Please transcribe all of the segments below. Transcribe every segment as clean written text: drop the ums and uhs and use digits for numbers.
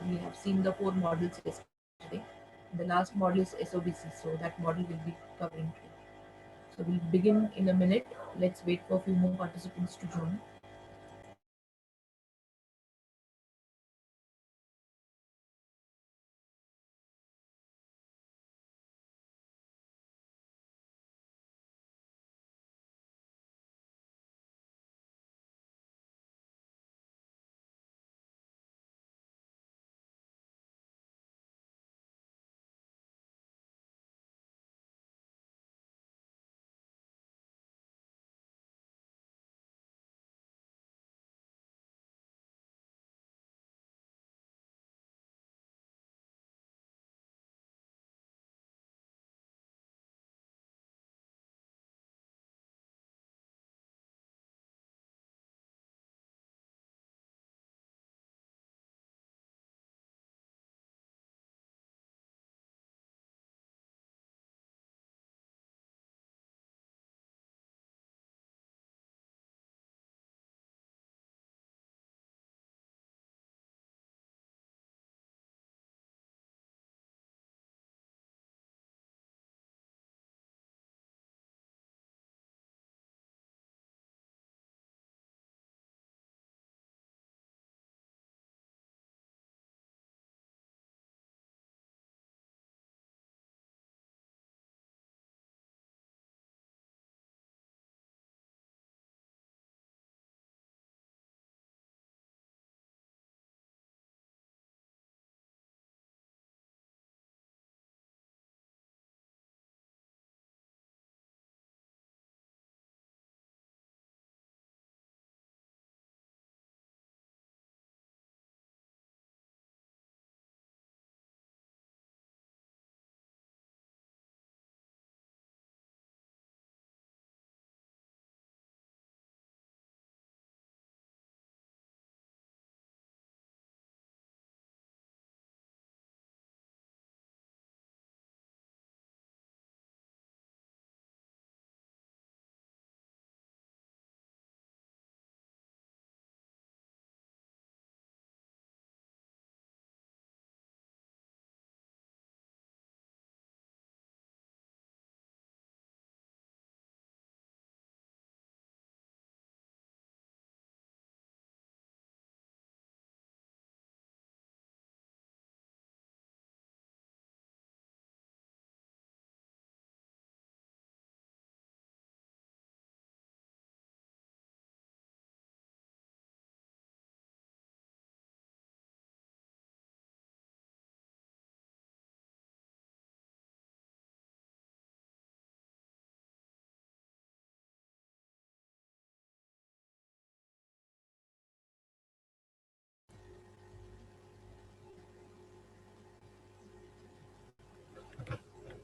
We have seen the 4 models yesterday. The last model is SOBC, so that model will be covering today. So we'll begin in a minute. Let's wait for a few more participants to join.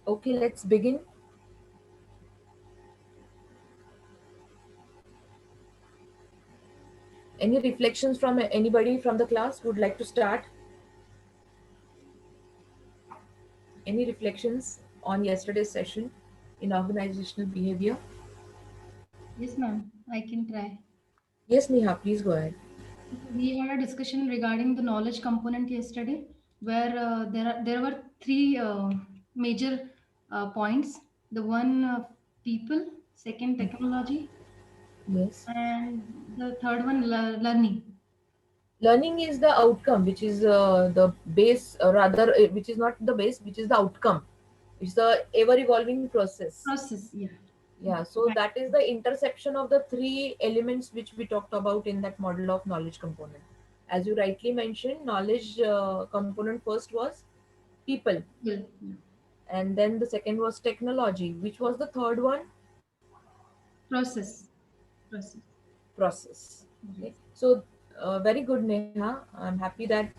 Okay, let's begin. Any reflections from anybody from the class would like to start? Any reflections on yesterday's session in organizational behavior? Yes, ma'am. I can try. Yes, Neha, please go ahead. We had a discussion regarding the knowledge component yesterday, where there were three major points. The one people, second technology, Yes. and the third one learning. Learning is the outcome, which is the base, or rather, which is not the base, which is the outcome. It's the ever evolving process. Process. Yeah. Yeah, so Right. that is the intersection of the three elements which we talked about in that model of knowledge component. As you rightly mentioned, knowledge component first was people, Well, yeah. and then the second was technology, which was the third one, Process. Process. process. Yes. Okay, so very good, Neha. I'm happy that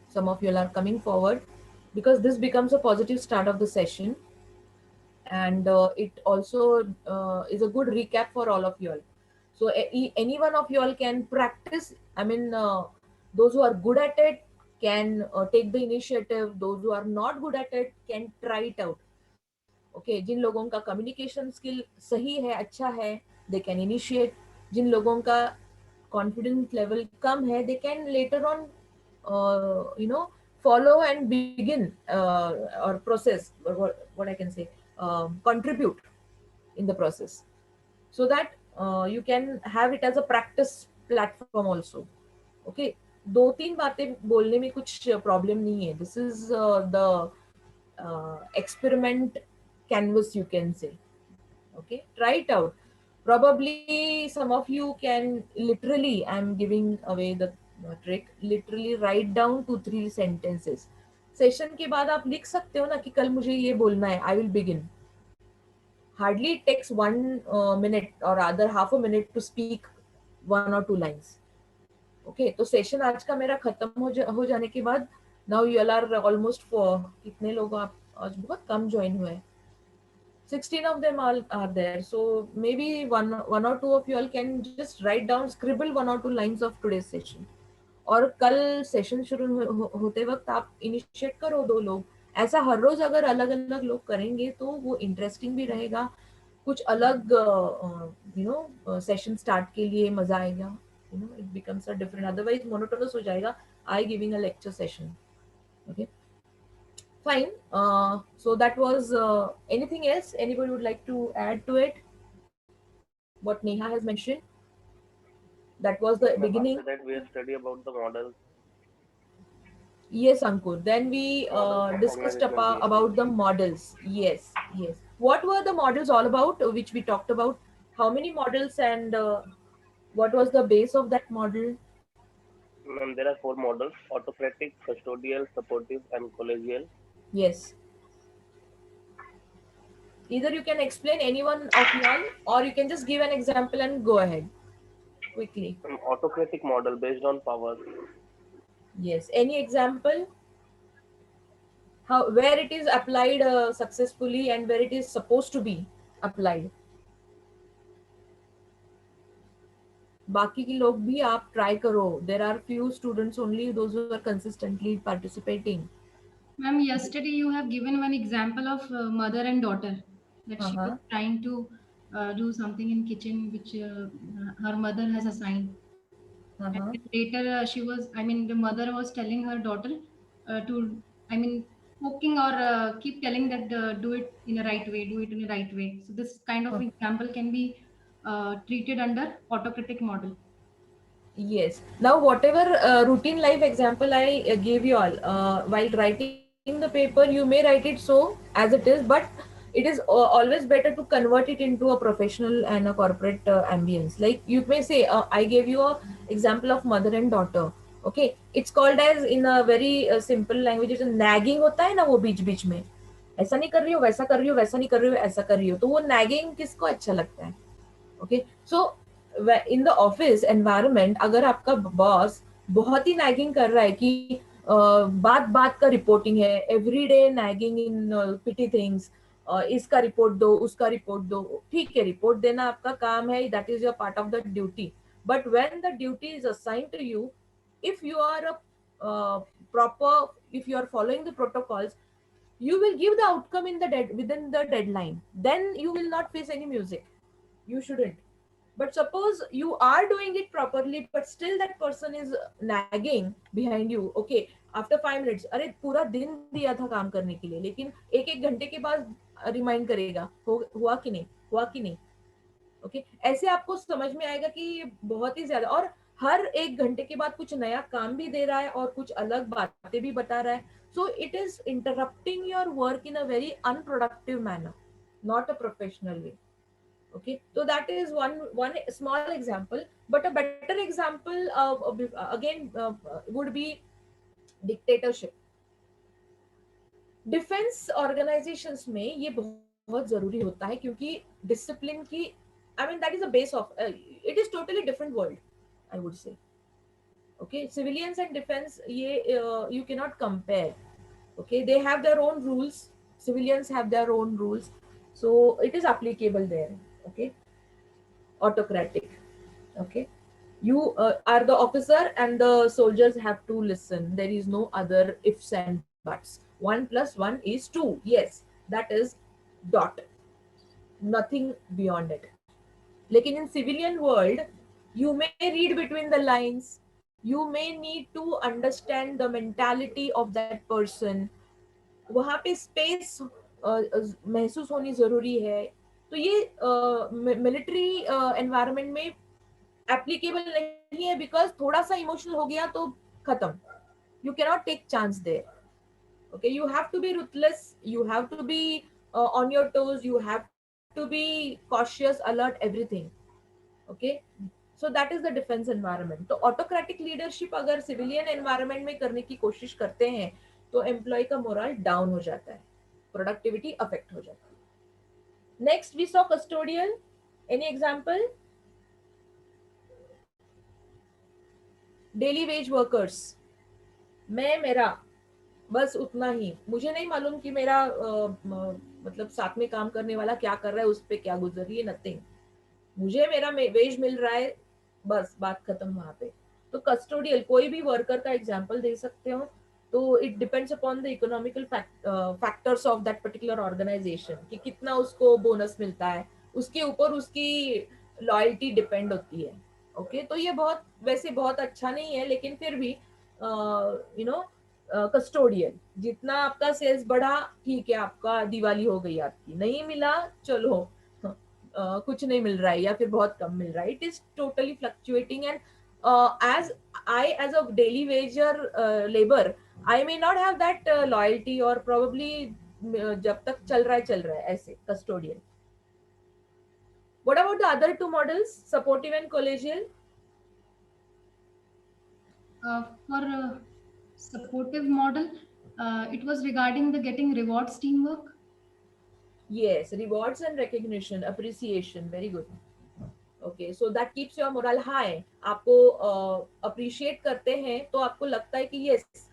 some of you all are coming forward, because this becomes a positive start of the session, and it also is a good recap for all of you all. So any one of you all can practice. I mean, those who are good at it can take the initiative. Those who are not good at it can try it out. Okay जिन लोगों का communication skill सही है, अच्छा है, they can initiate. जिन लोगों का confidence level कम है, they can later on follow and begin or process, what I can say, contribute in the process, so that you can have it as a practice platform also. Okay, दो तीन बातें बोलने में कुछ problem नहीं है. This is the experiment canvas, you can say. Okay, try it out. Probably some of you can literally, I'm giving away the trick, literally write down 2 3 sentences. Session के बाद आप लिख सकते हो ना कि कल मुझे ये बोलना है, I will begin. Hardly it takes 1 minute or rather half a minute to speak 1 or 2 lines. Okay, तो सेशन आज का मेरा खत्म हो जाने के बाद, now you are almost for, कितने लोग आप आज बहुत कम ज्वाइन हुए हैं, 16 of them all are there. So maybe one or two of you all can just write down, scribble 1 or 2 lines of today's session. और कल सेशन शुरू होते वक्त आप इनिशिएट करो 2 लोग. ऐसा हर रोज अगर अलग अलग लोग करेंगे तो वो इंटरेस्टिंग भी रहेगा, कुछ अलग सेशन स्टार्ट के लिए मजा आएगा. It becomes a different, otherwise monotonous हो जाएगा I giving a lecture session. Okay, fine. So that was anything else anybody would like to add to it? What Neha has mentioned, that was the Ma'am, beginning. after that we have study about the models, Yes, Ankur. Then we models of discussed organizational behavior. about the models. Yes, yes. What were the models all about, which we talked about? How many models, and what was the base of that model? Ma'am, there are four models: autocratic, custodial, supportive, and collegial. Yes. Either you can explain any one of y'all, or you can just give an example and go ahead quickly. Autocratic model based on power. Yes. Any example? How, where it is applied successfully and where it is supposed to be applied. बाकी के लोग भी आप try करो. There are few students only, those who are consistently participating. Ma'am, yesterday you have given one example of mother and daughter, that हाँ she was हाँ trying to do something in kitchen which her mother has assigned. हाँ And हाँ. then later I mean, the mother was telling her daughter to, I mean, poking or keep telling that do it in a right way, do it in a right way. So this kind of हाँ. example can be treated under autocratic model. Yes. Now, whatever routine life example I gave you all, while writing the paper, you may write it so as it is, but it is always better to convert it into a professional and a corporate ambience. Like you may say, I gave you a example of mother and daughter. Okay, it's called as, in a very simple language, it's a nagging होता है ना वो बीच बीच में, ऐसा नहीं कर रही हो, वैसा कर रही हो, वैसा नहीं कर रही हो, ऐसा कर रही हो, तो वो nagging किसको अच्छा लगता है. Okay, so in the office environment, अगर आपका बॉस बहुत ही नैगिंग कर रहा है कि बात बात का रिपोर्टिंग है, एवरी डे नैगिंग इन पिटी थिंग्स, इसका रिपोर्ट दो, उसका रिपोर्ट दो, ठीक है, रिपोर्ट देना आपका काम है, that is your part of the duty. But when the duty is assigned to you, if you are a proper, if you are following the protocols, you will give the outcome in the within the deadline, then you will not face any music. You shouldn't. But suppose you are doing it properly, but still that person is nagging behind you. Okay, after 5 minutes, अरे पूरा दिन दिया था काम करने के लिए, लेकिन एक एक घंटे के बाद रिमाइंड करेगा, हुआ कि नहीं, हुआ कि नहीं. ओके, ऐसे आपको समझ में आएगा कि ये बहुत ही ज्यादा, और हर एक घंटे के बाद कुछ नया काम भी दे रहा है और कुछ अलग बातें भी बता रहा है. So it is interrupting your work in a very unproductive manner, not a professional way. Okay, so that is one small example, but a better example again would be dictatorship. Defence organisations में ये बहुत जरूरी होता है, क्योंकि discipline की, I mean that is the base of, it is totally different world, I would say. Okay, civilians and defence, ये you can not compare. Okay, they have their own rules, civilians have their own rules, so it is applicable there. Okay, autocratic. Okay, you are the officer and the soldiers have to listen, there is no other ifs and buts. 1+1 is 2, yes, that is dot, nothing beyond it. Like in civilian world, you may read between the lines, You may need to understand the mentality of that person. वहाँ पे space महसूस होनी जरूरी है. तो ये military environment में applicable नहीं है, बिकॉज थोड़ा सा इमोशनल हो गया तो खत्म. You cannot take chance there. Okay, you have to be ruthless, you have to be on your toes, you have to be cautious, alert, everything. Okay, so that is the defense environment. तो autocratic leadership अगर civilian environment में करने की कोशिश करते हैं तो employ का मोरल डाउन हो जाता है, प्रोडक्टिविटी अफेक्ट हो जाती है. Next we saw custodial. Any example? Daily wage workers. मैं मेरा बस उतना ही, मुझे नहीं मालूम कि मेरा मतलब साथ में काम करने वाला क्या कर रहा है, उस पर क्या गुजर रही है, नथिंग. मुझे मेरा वेज मिल रहा है, बस बात खत्म वहां पे. तो कस्टोडियल कोई भी वर्कर का एग्जांपल दे सकते हो. तो it depends upon the economical factors of that particular organization कि कितना उसको बोनस मिलता है, उसके ऊपर उसकी लॉयल्टी डिपेंड होती है. ओके, तो ये बहुत वैसे बहुत अच्छा नहीं है, लेकिन फिर भी यू नो कस्टोडियल, जितना आपका सेल्स बढ़ा ठीक है, आपका दिवाली हो गई, आपकी नहीं मिला चलो, कुछ नहीं मिल रहा है या फिर बहुत कम मिल रहा है. It is totally fluctuating. And as I as a daily wager labour, I may not have that loyalty, और प्रोबेबली जब तक चल रहा है ऐसे custodial. What about the other two models, supportive and collegial? For supportive model, it was regarding the getting rewards teamwork. Yes, rewards and recognition, appreciation, very good. Okay, so that keeps your morale high. आपको appreciate करते हैं तो आपको लगता है कि yes,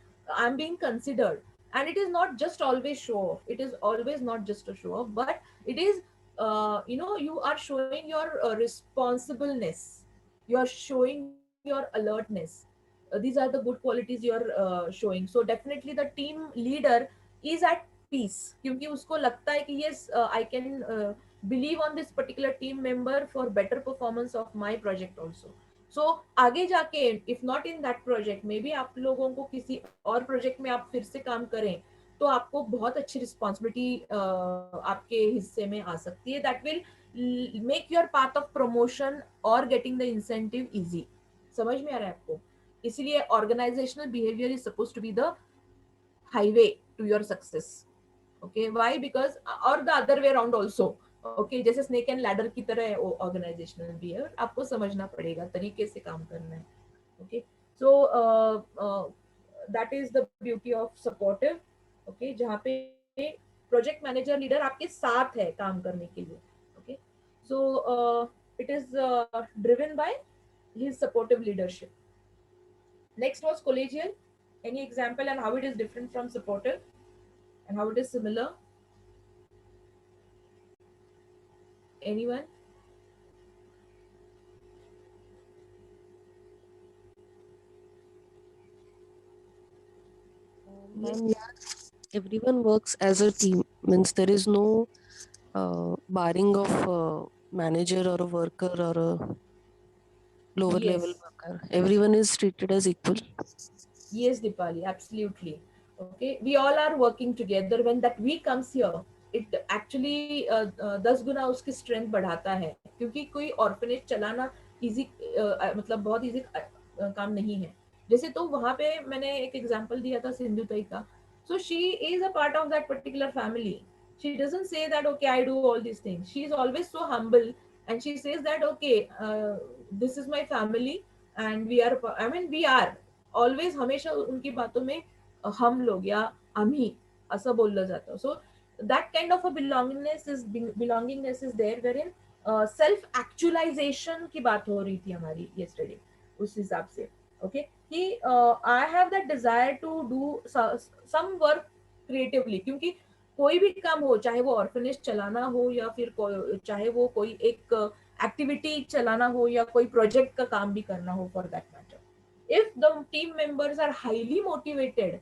I'm being considered. And it is not just always show off. It is always not just a show off, but it is, you are showing your responsibleness. You are showing your alertness. These are the good qualities you are showing. So definitely the team leader is at peace, क्योंकि उसको लगता है कि yes, I can believe on this particular team member for better performance of my project also. So आगे जाके if not in that project, maybe आप लोगों को किसी और प्रोजेक्ट में आप फिर से काम करें तो आपको बहुत अच्छी रिस्पॉन्सिबिलिटी आपके हिस्से में आ सकती है. That will make your path of promotion और गेटिंग द इंसेंटिव इजी. समझ में आ रहा है आपको? इसलिए organisational behaviour is suppose to be the highway to your success. Okay, why? Because, और the other way around also. Okay, जैसे स्नेक एंड लैडर की तरह है वो ऑर्गेनाइजेशनल बिहेवियर, आपको समझना पड़ेगा, तरीके से काम करना है. Okay, so that is the beauty of supportive. Okay, जहाँ पे प्रोजेक्ट मैनेजर लीडर आपके साथ है काम करने के लिए. Okay, so it is driven by his supportive leadership. Next was collegial. Any example and how it is different from supportive and how it is similar? Anyone? Yes. Ma'am, yeah, everyone works as a team. Means there is no barring of manager or a worker or a lower level Yes. worker. Everyone is treated as equal. Yes, Dipali, absolutely. Okay, we all are working together. When that we comes here, it actually 10 गुना उसकी strength बढ़ाता है, क्योंकि कोई orphanage चलाना easy, मतलब बहुत easy काम नहीं है. जैसे तो वहां पे मैंने एक एग्जांपल दिया था सिंधु ताई का. So she is a part of that particular family. She doesn't say that okay, I do all these things. She is always so humble, and she says that okay, this is my family, and we are, I mean we are always, हमेशा उनकी बातों में हम लोग या आम्ही असं बोललं जातं. So that kind of a belongingness is there, where in self actualization की बात हो रही थी हमारी yesterday, उस हिसाब से. ओके, कि I have that desire to do some work creatively, क्योंकि कोई भी काम हो, चाहे वो ऑर्फनेज चलाना हो या फिर चाहे वो कोई एक एक्टिविटी चलाना हो या कोई प्रोजेक्ट का काम भी करना हो, for that matter. If the team members are highly motivated,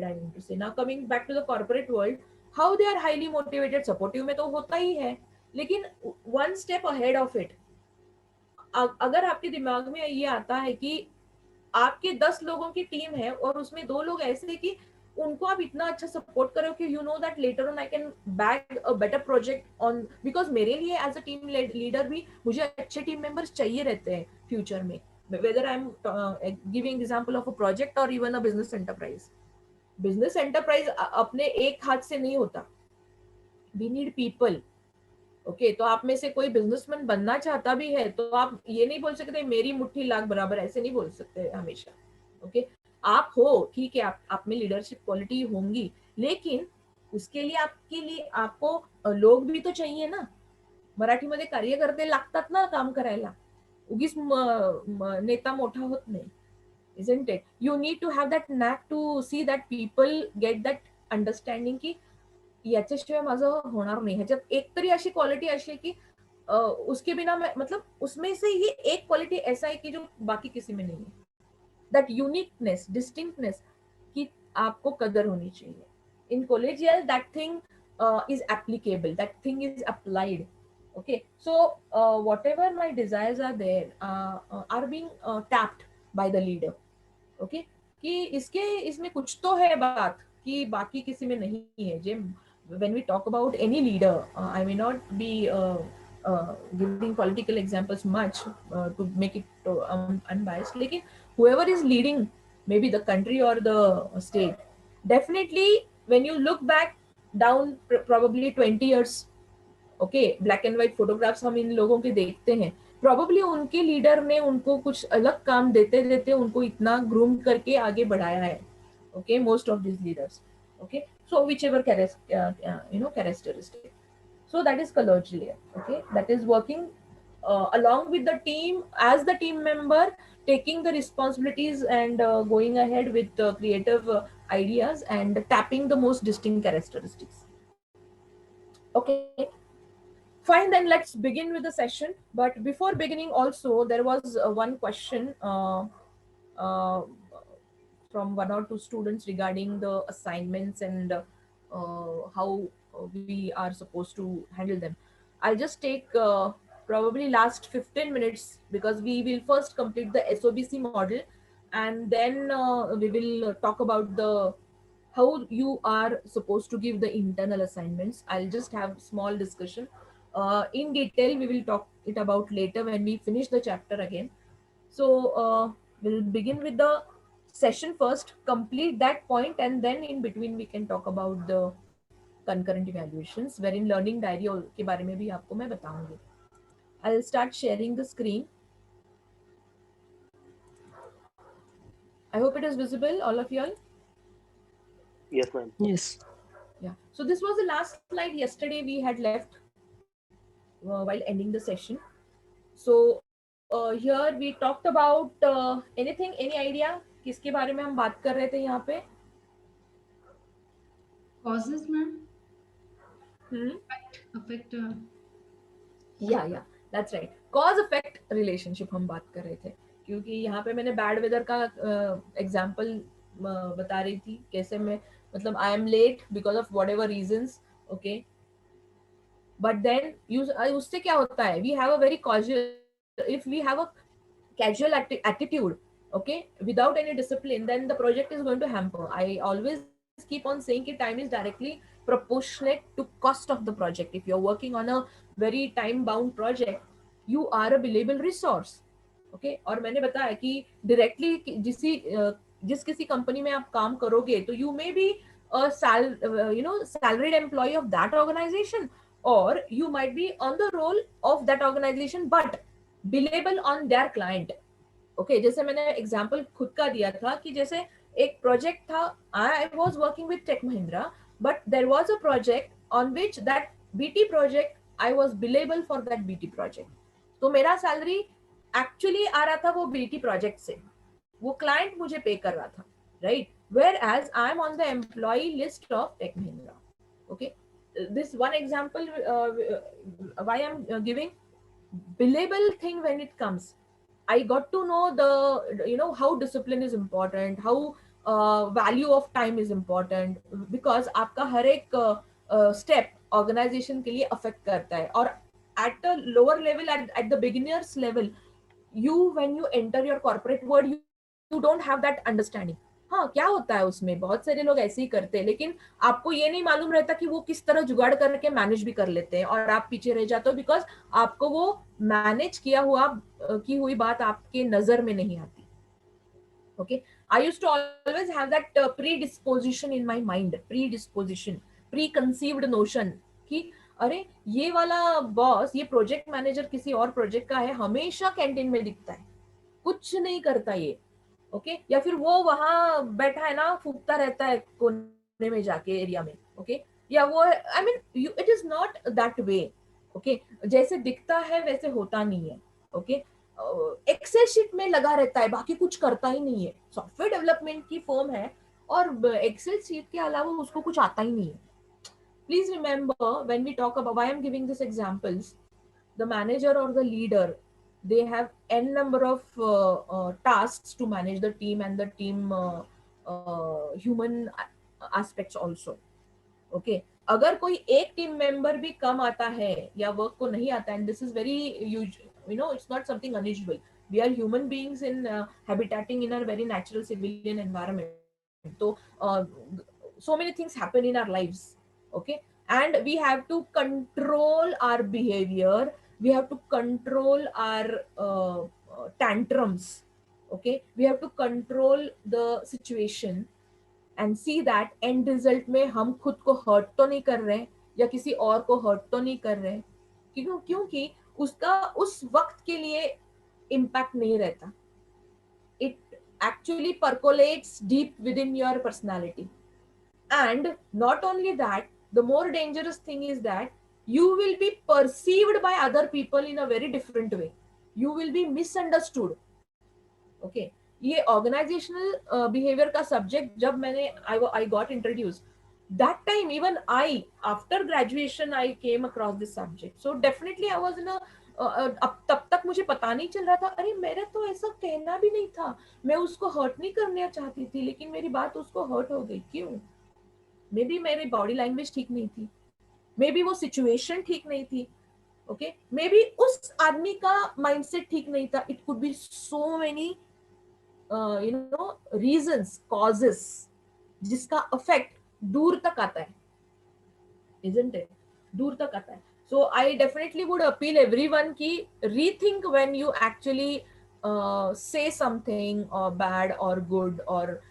I mean to say, now coming back to the corporate world, how they are highly motivated? Supportive में तो होता ही है, लेकिन one step ahead of it, अगर आपके दिमाग में ये आता है कि आपके 10 लोगों की टीम है और उसमें 2 लोग ऐसे हैं कि उनको आप इतना अच्छा सपोर्ट करो कि you know that later on I can back a better project on, because मेरे लिए एज अ टीम लीडर भी मुझे अच्छे टीम मेंबर्स चाहिए रहते हैं फ्यूचर में, whether I am giving example of a project और even a business enterprise. Business enterprise अपने एक हाथ से नहीं होता, वी नीड पीपल. ओके, तो आप में से कोई बिजनेसमैन बनना चाहता भी है तो आप ये नहीं बोल सकते मेरी मुट्ठी लाख बराबर, ऐसे नहीं बोल सकते हमेशा. ओके, आप हो ठीक है, आप में लीडरशिप क्वालिटी होंगी, लेकिन उसके लिए आपके लिए आपको लोग भी तो चाहिए ना. मराठीमध्ये कार्यकर्ते लागतात ना काम करायला, उगीच नेता मोठा होत नाही. isn't it? You need to have that knack to see that people get that understanding की याच्याशिवाय माझं होणार नाही. ह्याच्यात एक तरी अशी क्वालिटी अशी आहे की उसके बिना मैं, मतलब उसमें से ये एक क्वालिटी ऐसा है कि जो बाकी किसी में नहीं है. दैट यूनिकनेस, डिस्टिंक्टनेस की आपको कदर होनी चाहिए. In collegial that thing is applicable, that thing is applied. Okay, so whatever my desires are there are being tapped by the leader. Okay, कि इसके इसमें कुछ तो है बात कि बाकी किसी में नहीं है. Gym when we talk about any leader, I may not be giving political examples much to make it unbiased, लेकिन whoever is leading maybe the country or the state, definitely when you look back down probably 20 years, okay, black and white photographs हम इन लोगों के देखते हैं, probably उनके leader ने उनको कुछ अलग काम देते देते उनको इतना ग्रूम करके आगे बढ़ाया है. Okay, most of this leaders. Okay, so which ever characteristic, so that is collegial. Okay, that is working along with the team as the team member, taking the responsibilities and going ahead with creative ideas and tapping the most distinct characteristics. Okay, fine, then let's begin with the session. But before beginning, also, there was one question uh, from one or two students regarding the assignments and how we are supposed to handle them. I'll just take probably last 15 minutes because we will first complete the SOBC model, and then we will talk about the how you are supposed to give the internal assignments. I'll just have small discussion. In detail, we will talk it about later when we finish the chapter again. So we'll begin with the session first, complete that point, and then in between we can talk about the concurrent evaluations, wherein learning diary के बारे में भी आपको मैं बताऊंगी. I'll start sharing the screen. I hope it is visible, all of y'all. Yes, ma'am. Yes. Yeah. So this was the last slide yesterday we had left while ending the session. So here we talked about anything, any idea किसके बारे में हम बात कर रहे थे यहाँ पे? Causes, ma'am. Hmm? Affect. या that's right, cause effect relationship हम बात कर रहे थे, क्योंकि यहाँ पे मैंने बैड वेदर का एग्जांपल बता रही थी, कैसे मैं मतलब I am late because of whatever reasons. Okay, but then उससे क्या होता है, we have a very casual, if we have a casual attitude, okay, without any discipline, then the project is going to hamper. I always keep on saying that time is directly proportionate to cost of the project. If you're working on a very time bound project, you are a billable resource. Okay, और मैंने बताया कि directly जिस किसी company में आप काम करोगे तो you may be a salaried employee of that organization, or you might be on the role of that organization but billable on their client. Okay, जैसे मैंने एग्जांपल खुद का दिया था कि जैसे एक प्रोजेक्ट था, I was working with Tech Mahindra, but there was a project on which that BT project I was billable for that BT project. तो मेरा सैलरी एक्चुअली आ रहा था वो बीटी प्रोजेक्ट से, वो क्लाइंट मुझे पे कर रहा था, right, whereas I am on the employ list of Tech Mahindra. Okay, this one example why I'm giving billable thing. When it comes, I got to know the how discipline is important, how value of time is important, because आपका हर एक step organization के लिए affect करता है. और at a lower level, at the beginners level, when you enter your corporate world, you don't have that understanding. हाँ, क्या होता है उसमें, बहुत सारे लोग ऐसे ही करते हैं, लेकिन आपको ये नहीं मालूम रहता कि वो किस तरह जुगाड़ करके मैनेज भी कर लेते हैं, और आप पीछे रह जाते हो बिकॉज आपको वो मैनेज की हुई बात आपके नजर में नहीं आती. Okay, I used to always have that predisposition in my mind, preconceived notion कि अरे ये वाला बॉस, ये प्रोजेक्ट मैनेजर किसी और प्रोजेक्ट का है, हमेशा कैंटीन में दिखता है, कुछ नहीं करता ये. ओके, या फिर वो वहां बैठा है ना, फूकता रहता है कोने में जाके एरिया में. ओके, या वो, I mean, it is not that way. Okay, जैसे दिखता है वैसे होता नहीं है. ओके, एक्सेल शीट में लगा रहता है, बाकी कुछ करता ही नहीं है. सॉफ्टवेयर डेवलपमेंट की फर्म है और एक्सेल शीट के अलावा उसको कुछ आता ही नहीं है. Please remember, when we talk about, why I'm giving these examples, the manager or the leader, they have n number of tasks to manage the team and the team human aspects also. Okay, अगर कोई एक team member भी कम आता है या work को नहीं आता है, and this is very it's not something unusual. We are human beings in habitating in a very natural civilian environment. So so many things happen in our lives. Okay, and we have to control our behavior, we have to control our tantrums. Okay, we have to control the situation and see that end result में हम खुद को hurt तो नहीं कर रहे हैं या किसी और को hurt तो नहीं कर रहे हैं, क्योंकि उसका उस वक्त के लिए impact नहीं रहता. It actually percolates deep within your personality. And not only that, the more dangerous thing is that you will be perceived by other people in a very different way. You will be misunderstood. Okay, ये organizational behavior का subject जब I got introduced, that time even I, after graduation, I came across this subject. So definitely I was in a अब तब तक मुझे पता नहीं चल रहा था, अरे मेरा तो ऐसा कहना भी नहीं था, मैं उसको हर्ट नहीं करना चाहती थी, लेकिन मेरी बात उसको हर्ट हो गई. क्यों? मे बी मेरी बॉडी लैंग्वेज ठीक नहीं थी, मे बी वो सिचुएशन ठीक नहीं थी. ओके, मे बी उस आदमी का माइंडसेट ठीक नहीं था. It could be so many reasons, causes, जिसका इफेक्ट दूर तक आता है, isn't it? दूर तक आता है. So I definitely would appeal everyone ki rethink when you actually say something or bad or good, or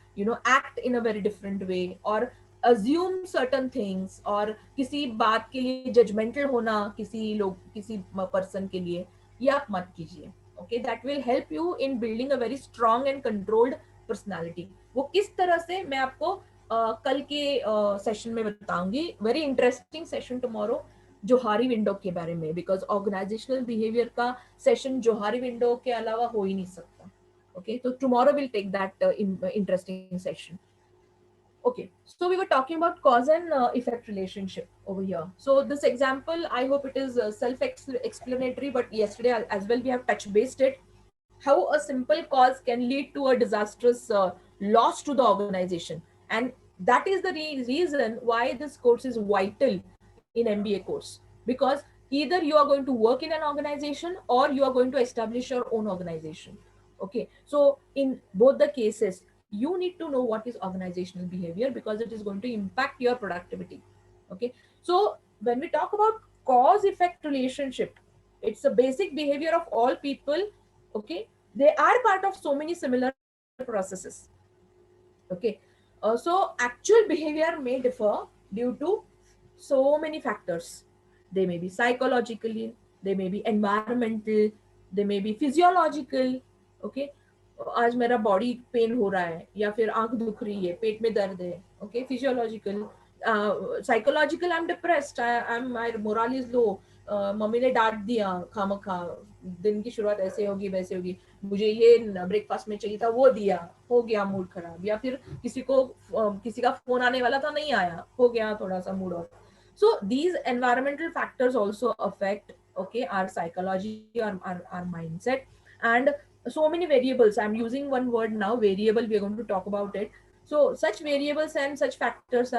act in a very different way, or assume certain things, और किसी बात के लिए judgmental होना किसी person के लिए, ये आप मत कीजिए. Okay, that will help you in building a very strong and controlled personality. वो किस तरह से मैं आपको कल के सेशन में बताऊंगी. Very interesting session tomorrow, Johari window के बारे में, बिकॉज ऑर्गेनाइजेशनल बिहेवियर का सेशन जोहारी विंडो के अलावा हो ही नहीं सकता. ओके, तो tomorrow will take that interesting session. Okay, so we were talking about cause and effect relationship over here. So this example, I hope it is self-explanatory, but yesterday as well we have touch based it, how a simple cause can lead to a disastrous loss to the organization. And that is the reason why this course is vital in MBA course, because either you are going to work in an organization or you are going to establish your own organization. Okay, so in both the cases, you need to know what is organizational behavior, because it is going to impact your productivity. Okay, so when we talk about cause effect relationship, it's a basic behavior of all people. Okay, they are part of so many similar processes. Okay, so actual behavior may differ due to so many factors. They may be psychological, they may be environmental, they may be physiological. Okay, आज मेरा body pain हो रहा है, या फिर आंख दुख रही है, पेट में दर्द है. Okay, physiological. Psychological, I am depressed, I am, my moral is low, mummy ने डांट दिया खामखा, दिन की शुरुआत ऐसे होगी वैसे होगी, मुझे ये ब्रेकफास्ट में चाहिए था वो दिया, हो गया मूड खराब. या फिर किसी का फोन आने वाला था, नहीं आया, हो गया थोड़ा सा mood off. So these environmental factors also affect, okay, our psychology, our mindset, and so many variables. I'm using one word now, variable. We are going to talk about it. So such variables and such factors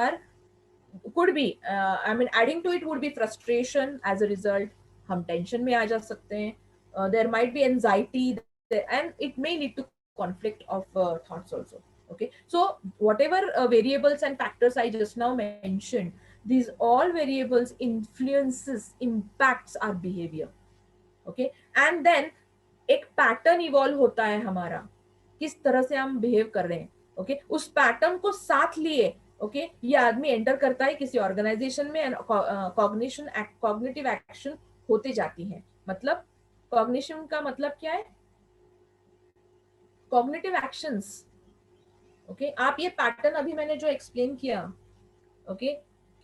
could be, I mean, adding to it would be frustration. As a result, हम tension में आ जा सकते हैं. There might be anxiety, and it may lead to conflict of thoughts also. Okay, so whatever variables and factors I just now mentioned, these all variables influences, impacts our behavior. Okay, and then एक pattern evolve होता है हमारा, किस तरह से हम behave कर रहे हैं. ओके, उस पैटर्न को साथ लिए ओके ये आदमी एंटर करता है किसी ऑर्गेनाइजेशन में एंड कॉग्निटिव एक्शन होते जाती हैं. मतलब कॉग्निशन का मतलब क्या है? Cognitive actions. ओके, आप ये पैटर्न अभी मैंने जो एक्सप्लेन किया ओके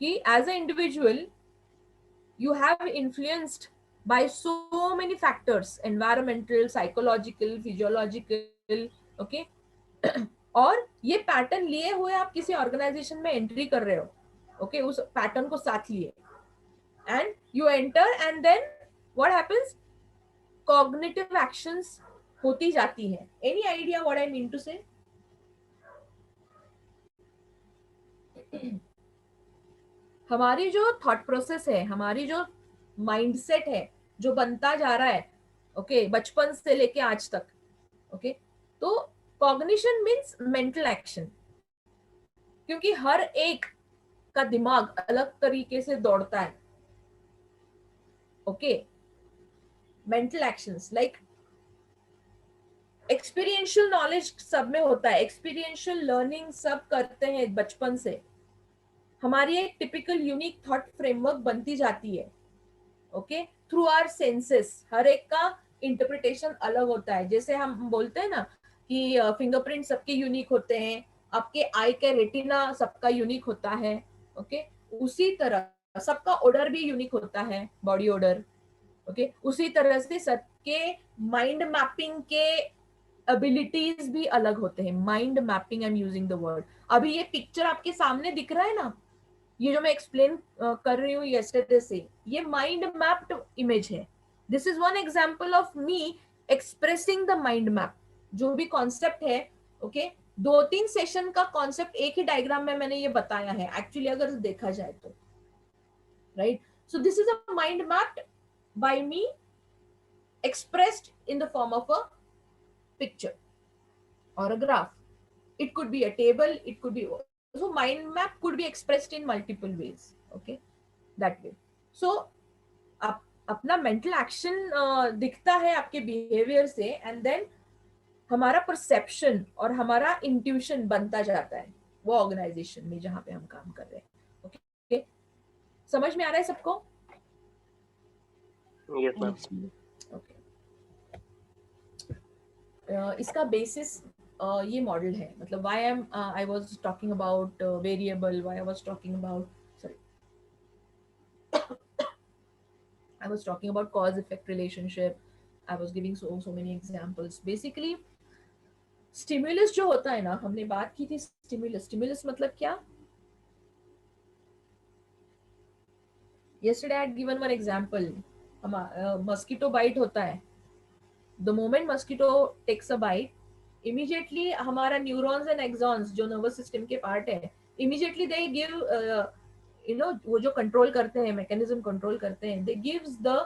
कि as a individual you have influenced by so many factors, environmental, psychological, physiological. Okay, और ये पैटर्न लिए हुए आप किसी ऑर्गेनाइजेशन में एंट्री कर रहे हो. ओके, उस पैटर्न को साथ लिए and you enter and then what happens? Cognitive actions होती जाती है. Any idea what I mean to say? हमारी जो थॉट प्रोसेस है, हमारी जो माइंडसेट है, जो बनता जा रहा है ओके बचपन से लेके आज तक. ओके, तो कॉग्निशन मीन्स मेंटल एक्शन, क्योंकि हर एक का दिमाग अलग तरीके से दौड़ता है. Okay, mental actions like experiential knowledge सब में होता है, एक्सपीरियंशियल लर्निंग सब करते हैं बचपन से. हमारी एक टिपिकल यूनिक थॉट फ्रेमवर्क बनती जाती है. Okay, through our senses. हर एक का इंटरप्रिटेशन अलग होता है. जैसे हम बोलते हैं ना कि फिंगरप्रिंट सबके यूनिक होते हैं, आपके आई के रेटिना सबका यूनिक होता है. ओके, उसी तरह सबका ओडर भी यूनिक होता है, बॉडी ओडर. ओके, उसी तरह से सबके माइंड मैपिंग के एबिलिटीज भी अलग होते हैं. Mind mapping, I am using the word. अभी ये पिक्चर आपके सामने दिख रहा है ना, ये जो मैं एक्सप्लेन कर रही हूँ यस्टरडे से, ये माइंड मैप्ड इमेज है. This is one example of me expressing the mind map. जो भी कॉन्सेप्ट है ओके 2-3 सेशन का कॉन्सेप्ट एक ही डायग्राम में मैंने ये बताया है एक्चुअली अगर देखा जाए तो. Right, so this is a mind mapped by me expressed in the form of a picture or a graph. It could be a table, it could be, so mind map could be expressed in multiple ways. Okay, that way. So अपना mental action दिखता है आपके behaviour से and then हमारा perception और हमारा intuition बनता जाता है वो ऑर्गेनाइजेशन में जहां पे हम काम कर रहे हैं. ओके, समझ में आ रहा है सबको? Yes, ma'am. ओके, इसका बेसिस ये मॉडल है. मतलब why I was talking about variable, why I was talking about I was talking about cause effect relationship. I was giving so many examples. Basically stimulus जो होता है ना, हमने बात की थी स्टिमुलस मतलब क्या? yesterday I had given one example. Mosquito bite होता है. the moment mosquito takes a bite, immediately हमारा न्यूरॉन्स एंड एक्सॉन्स जो नर्वस सिस्टम के पार्ट है, immediately they give वो जो कंट्रोल करते हैं, मैकेनिज्म कंट्रोल करते हैं, they gives the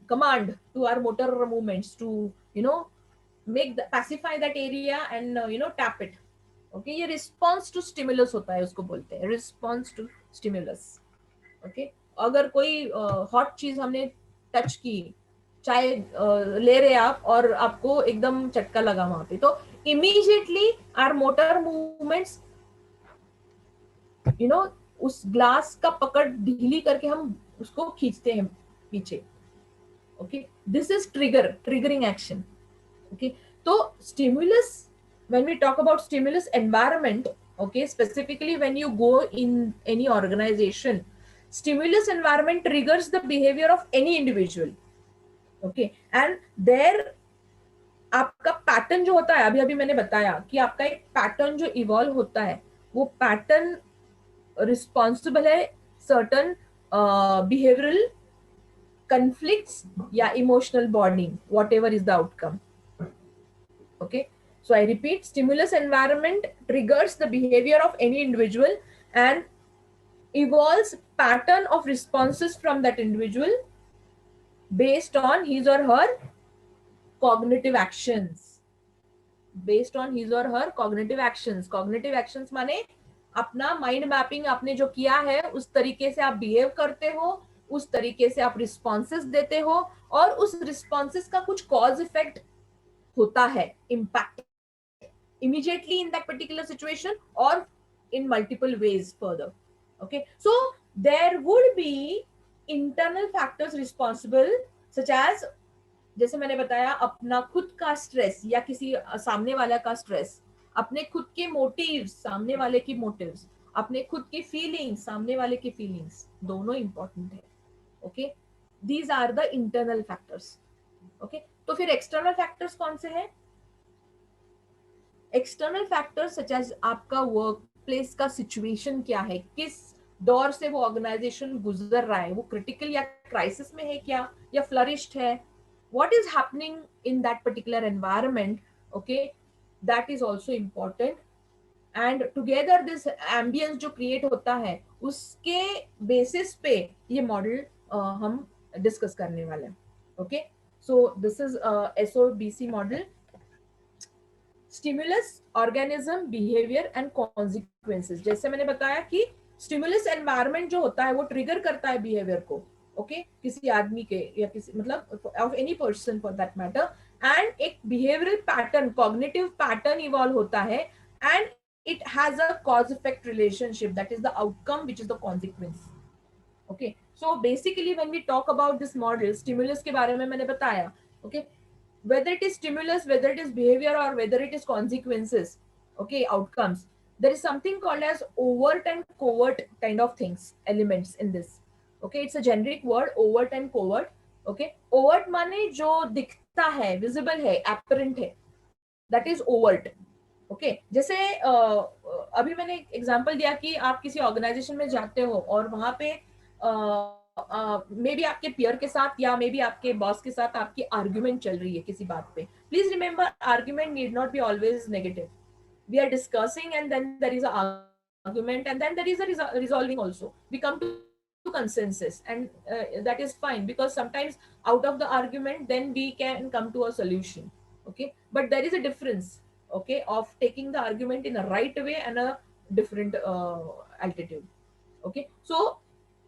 command to our motor movements to make pacify that area and tap it. Okay, ये रिस्पॉन्स टू स्टिमुलस होता है, उसको बोलते हैं रिस्पॉन्स टू स्टिमुलस. ओके, अगर कोई हॉट चीज हमने टच की, चाय ले रहे आप और आपको एकदम चटका लगा वहां पे, तो इमीडिएटली आवर मोटर मूवमेंट्स उस ग्लास का पकड़ ढीली करके हम उसको खींचते हैं पीछे. Okay, this is triggering action. Okay, तो stimulus, when we talk about stimulus environment, okay, specifically when you go in any organization, stimulus environment triggers the behavior of any individual. Okay, and there आपका pattern जो होता है, अभी मैंने बताया कि आपका एक पैटर्न जो इवॉल्व होता है, वो पैटर्न रिस्पॉन्सिबल है सर्टन बिहेवियरल conflicts या emotional bonding, whatever is the outcome. Okay, so I repeat, stimulus environment triggers the behavior of any individual and evolves pattern of responses from that individual based on his or her cognitive actions. Based on his or her cognitive actions. Cognitive actions माने अपना mind mapping आपने जो किया है उस तरीके से आप बिहेव करते हो, उस तरीके से आप रिस्पॉन्सेस देते हो, और उस रिस्पॉन्सेस का कुछ कॉज इफेक्ट होता है, impact immediately in that particular situation or in multiple ways further. Okay, so there would be internal factors responsible such as, जैसे मैंने बताया, अपना खुद का स्ट्रेस या किसी सामने वाला का स्ट्रेस, अपने खुद के मोटिव्स, सामने वाले की मोटिव्स, अपने खुद की फीलिंग्स, सामने वाले की फीलिंग्स, दोनों इंपॉर्टेंट है. Okay, these are the internal factors. Okay, तो फिर एक्सटर्नल फैक्टर्स कौन से हैं? एक्सटर्नल फैक्टर्स सच एज आपका वर्क प्लेस का सिचुएशन क्या है, किस दौर से वो ऑर्गेनाइजेशन गुजर रहा है, वो क्रिटिकल या क्राइसिस में है क्या, या फ्लरिश्ड है, what is happening in that particular environment. Okay, that is also important. And together this ambience जो create होता है उसके basis पे ये मॉडल हम डिस्कस करने वाले हैं. Okay, so this is SOBC model: stimulus, organism, behaviour and consequences. जैसे मैंने बताया कि स्टिमुलस एनवायरनमेंट जो होता है वो ट्रिगर करता है बिहेवियर को. ओके, किसी आदमी के या किसी मतलब of any person for that matter. And एक behavioural pattern, cognitive pattern evolve होता है, and it has a cause effect relationship, that is the outcome which is the consequence. Okay, so basically when we talk about this model, stimulus के बारे में मैंने बताया. Okay, whether it is stimulus, whether it is behavior, or whether it is consequences, okay, outcomes, there is something called as overt and covert kind of things, elements in this. Okay, it's a generic word, overt and covert. Okay, overt माने जो दिखता है, visible है, apparent है, that is overt. Okay, जैसे अभी मैंने example दिया कि आप किसी ऑर्गेनाइजेशन में जाते हो और वहां पे मे बी आपके पियर के साथ या मे बी आपके बॉस के साथ आपकी आर्ग्यूमेंट चल रही है किसी बात पे. Please remember, argument need not be always negative. We are discussing and then there is an argument and then there is a resolving also. We come to consensus, and that is fine, because sometimes out of the argument then we can come to a solution. Okay, but there is a difference, okay, of taking the argument in a right way and a different altitude. Okay, so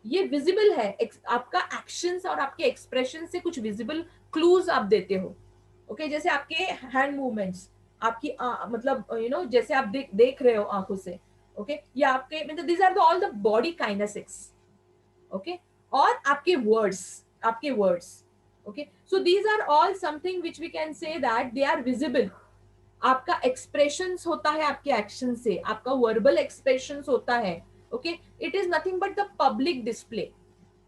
ये visible है, आपका actions और आपके expression से कुछ visible clues आप देते हो. ओके, जैसे आपके हैंड मूवमेंट्स, आपकी मतलब जैसे आप देख रहे हो आंखों से. ओके, या आपके मतलब these are all the body kinesics. Okay, और आपके words. Okay, so these are all something which we can say that they are visible. आपका एक्सप्रेशंस होता है आपके एक्शन से, आपका वर्बल एक्सप्रेशंस होता है. Okay, it is nothing but the public display.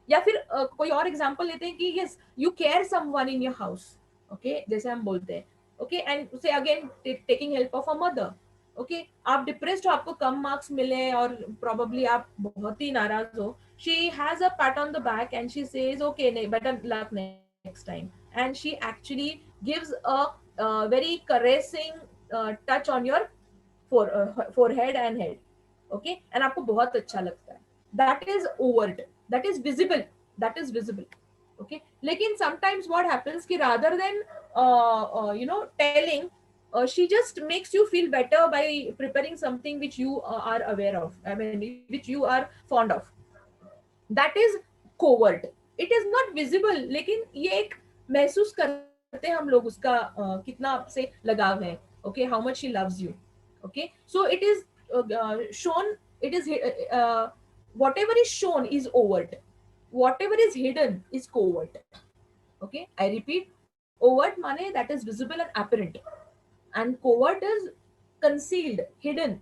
या फिर कोई और एग्जांपल लेते हैं कि yes, you care someone in your house. Okay, जैसे हम बोलते हैं. ओके, एंड से again taking help of a mother. Okay, आप डिप्रेस्ड हो, आपको कम मार्क्स मिले और प्रोबेबली आप बहुत ही नाराज हो. She has a pat on the back and she says okay, better luck next time, and she actually gives a very caressing touch on your forehead and head. Okay, and आपको बहुत अच्छा लगता है. That is overt, that is visible, that is visible. Okay, लेकिन sometimes what happens कि rather than telling, she just makes you feel better by preparing something which you are aware of, I mean which you are fond of. That is covert. It is not visible, लेकिन ये एक महसूस करते हैं हम लोग उसका कितना आपसे लगाव है. Okay, how much she loves you. Okay, so it is shown, it is whatever is shown is overt, whatever is hidden is covert. Okay, I repeat, overt mane that is visible and apparent, and covert is concealed, hidden.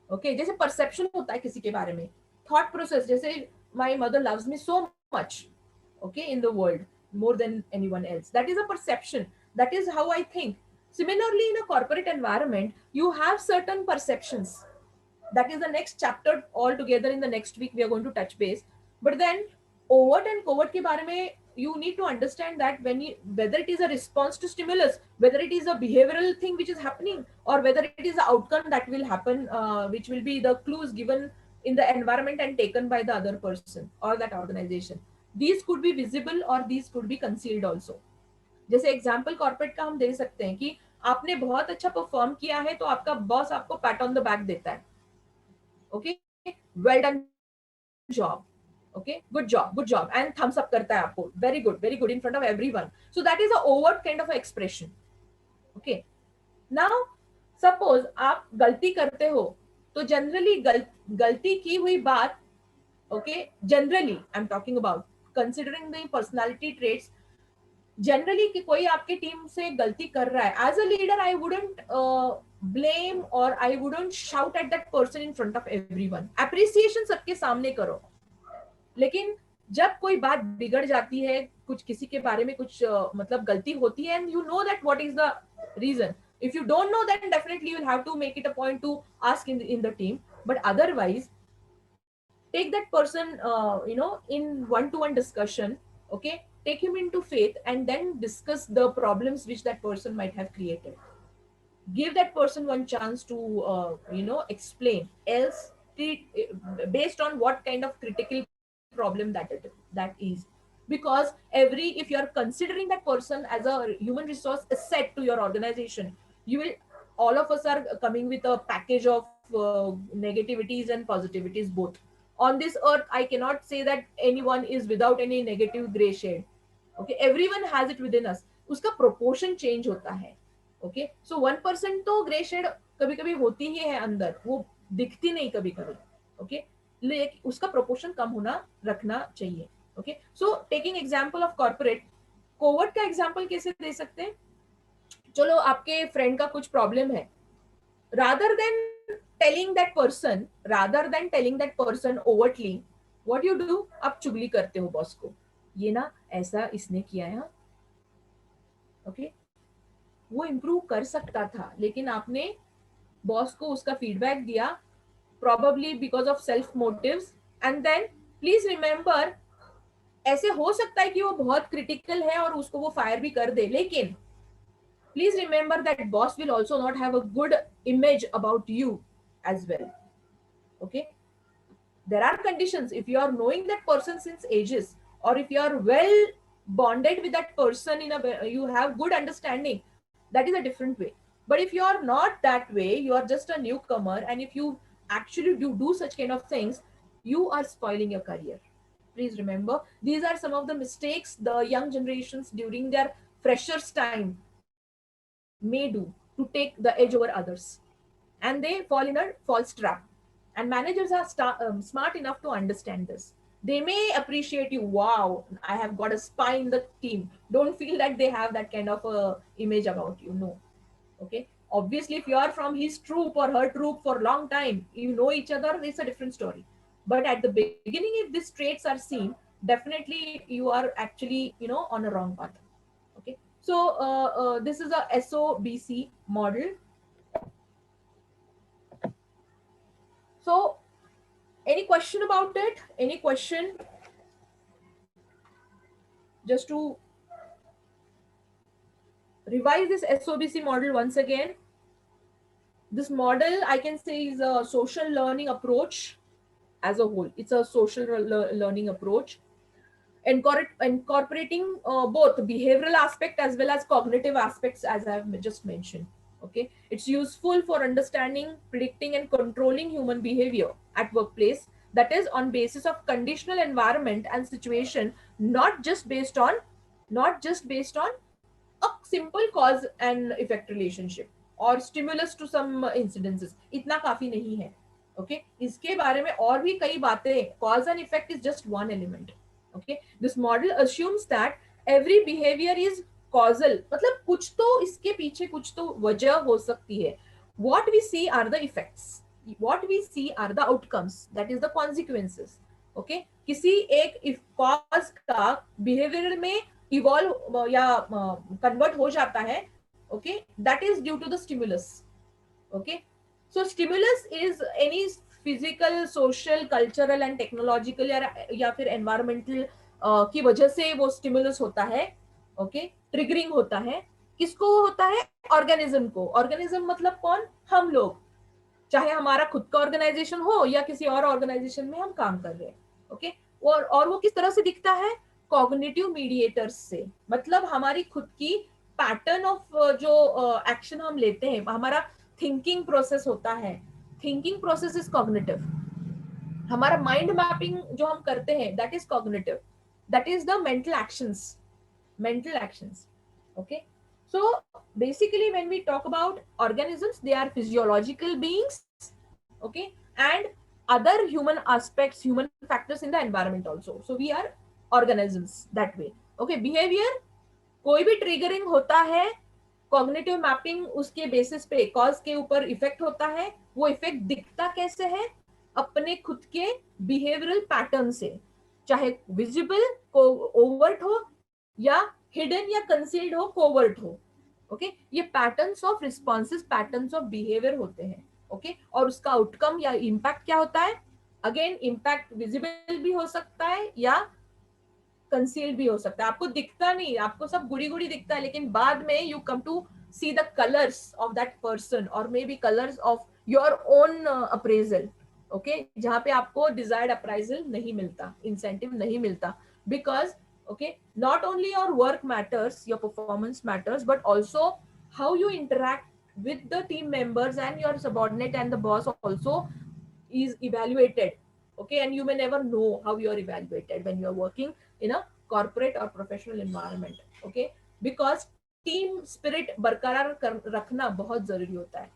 Okay, जैसे perception होता है किसी के बारे में, thought process, जैसे my mother loves me so much, okay, in the world more than anyone else, that is a perception, that is how I think. Similarly, in a corporate environment, you have certain perceptions. That is the next chapter altogether. In the next week, we are going to touch base. But then, overt and covert ke bare mein, you need to understand that whether it is a response to stimulus, whether it is a behavioral thing which is happening, or whether it is the outcome that will happen, which will be the clues given in the environment and taken by the other person or that organization. these could be visible or these could be concealed also. जैसे example corporate का हम दे सकते हैं कि आपने बहुत अच्छा perform किया है तो आपका बॉस आपको पैट ऑन द बैक देता है, okay, well done job, okay, good job and thumbs up करता है आपको, very good in front of everyone. So that is a overt kind of a expression. Okay, now suppose आप गलती करते हो तो जनरली गलती की हुई बात, okay, generally I'm talking about considering the personality traits, generally कि कोई आपके टीम से गलती कर रहा है, as a leader I wouldn't blame और I wouldn't shout at that person in front of everyone. Appreciation सबके सामने करो, लेकिन जब कोई बात बिगड़ जाती है, कुछ किसी के बारे में कुछ मतलब गलती होती है, and you know that what is the reason. If you don't know, then definitely you'll have to make it a point to ask in the team. But otherwise, take that person, in one-to-one discussion. Okay, take him into faith and then discuss the problems which that person might have created. Give that person one chance to explain. Else, based on what kind of critical problem that is, because if you are considering that person as a human resource asset to your organization, you will, all of us are coming with a package of negativities and positivities both. On this earth, I cannot say that anyone is without any negative gray shade. Okay, everyone has it within us. Uska proportion change hota hai. Okay, so 1% तो grey shade कभी कभी होती ही है अंदर, वो दिखती नहीं कभी कभी. ओके, लेकिन उसका प्रोपोर्शन कम होना रखना चाहिए. Okay, so taking example of corporate, covert का एग्जांपल कैसे दे सकते हैं? चलो आपके फ्रेंड का कुछ प्रॉब्लम है, rather than telling that person overtly, what you do, आप चुगली करते हो बॉस को, ये ना ऐसा इसने किया है. ओके, वो इम्प्रूव कर सकता था, लेकिन आपने बॉस को उसका फीडबैक दिया, probably because of self motives, and then please remember, ऐसे हो सकता है कि वो बहुत क्रिटिकल है और उसको वो फायर भी कर दे, लेकिन please remember that boss will also not have a good image about you as well. Okay, there are conditions. If you are knowing that person since ages, or if you are well bonded with that person, you have good understanding, that is a different way. But if you are not that way, you are just a newcomer, and if you actually do such kind of things, you are spoiling your career. Please remember, these are some of the mistakes the young generations during their freshers time may do to take the edge over others, and they fall in a false trap. And managers are smart enough to understand this. They may appreciate you, wow, I have got a spy in the team. Don't feel that they have that kind of a image about you. No. Okay, obviously if you are from his troop or her troop for a long time, you know each other, it's a different story. But at the beginning, if these traits are seen, definitely you are actually on a wrong path. Okay, so this is a SOBC model. So any question about it? Any question? Just to revise this SOBC model once again. This model, I can say, is a social learning approach as a whole. It's a social learning approach, incorporating both behavioral aspect as well as cognitive aspects, as I've just mentioned. Okay, it's useful for understanding, predicting, and controlling human behavior at workplace. That is on basis of conditional environment and situation, not just based on a simple cause and effect relationship or stimulus to some incidences. इतना काफी नहीं है. Okay, इसके बारे में और भी कई बातें. Cause and effect is just one element. Okay, this model assumes that every behavior is causal. मतलब कुछ तो इसके पीछे कुछ तो वजह हो सकती है. What we see are the effects. What we see are the outcomes. That is the consequences. Okay, किसी एक cause का behavior में इवॉल्व या कन्वर्ट हो जाता है. Okay, that is due to the stimulus. Okay, so stimulus is any physical, social, cultural and technological या फिर environmental की वजह से वो stimulus होता है. Okay, triggering होता है. किसको होता है? ऑर्गेनिज्म को. ऑर्गेनिज्म मतलब कौन? हम लोग, चाहे हमारा खुद का ऑर्गेनाइजेशन हो या किसी और ऑर्गेनाइजेशन में हम काम कर रहे हैं. ओके, और वो किस तरह से दिखता है, कॉग्निटिव मीडिएटर्स से, मतलब हमारी खुद की पैटर्न ऑफ जो एक्शन हम लेते हैं, हमारा थिंकिंग प्रोसेस होता है, थिंकिंग प्रोसेस इज कॉग्निटिव, हमारा माइंड मैपिंग जो हम करते हैं that is cognitive, that is the mental actions. Okay, so basically when we talk about organisms, they are physiological beings, okay, and other human aspects, human factors in the environment also. So we are organisms that way. Okay, behavior, कोई भी triggering होता है, cognitive mapping उसके basis पे cause के ऊपर effect होता है, वो इफेक्ट दिखता कैसे है, अपने खुद के बिहेवियरल पैटर्न से, चाहे विजिबल को ओवर्ट हो या हिडन या कंसील्ड हो, कोवर्ट हो. ओके, ये patterns of responses, patterns of behaviour होते हैं. ओके, और उसका आउटकम या इम्पैक्ट क्या होता है, अगेन इम्पैक्ट विजिबल भी हो सकता है या कंसील्ड भी हो सकता है, आपको दिखता नहीं, आपको सब गुड़ी गुड़ी दिखता है, लेकिन बाद में you come to see the colours of that person और may be colours of your own appraisal. Okay, जहां पे आपको डिजायर्ड अप्राइजल नहीं मिलता, इंसेंटिव नहीं मिलता, because okay, not only your work matters, your performance matters, but also how you interact with the team members and your subordinate and the boss also is evaluated. Okay, and you may never know how you are evaluated when you are working in a corporate or professional environment. Okay, because team spirit बरकरार रखना बहुत जरूरी होता है.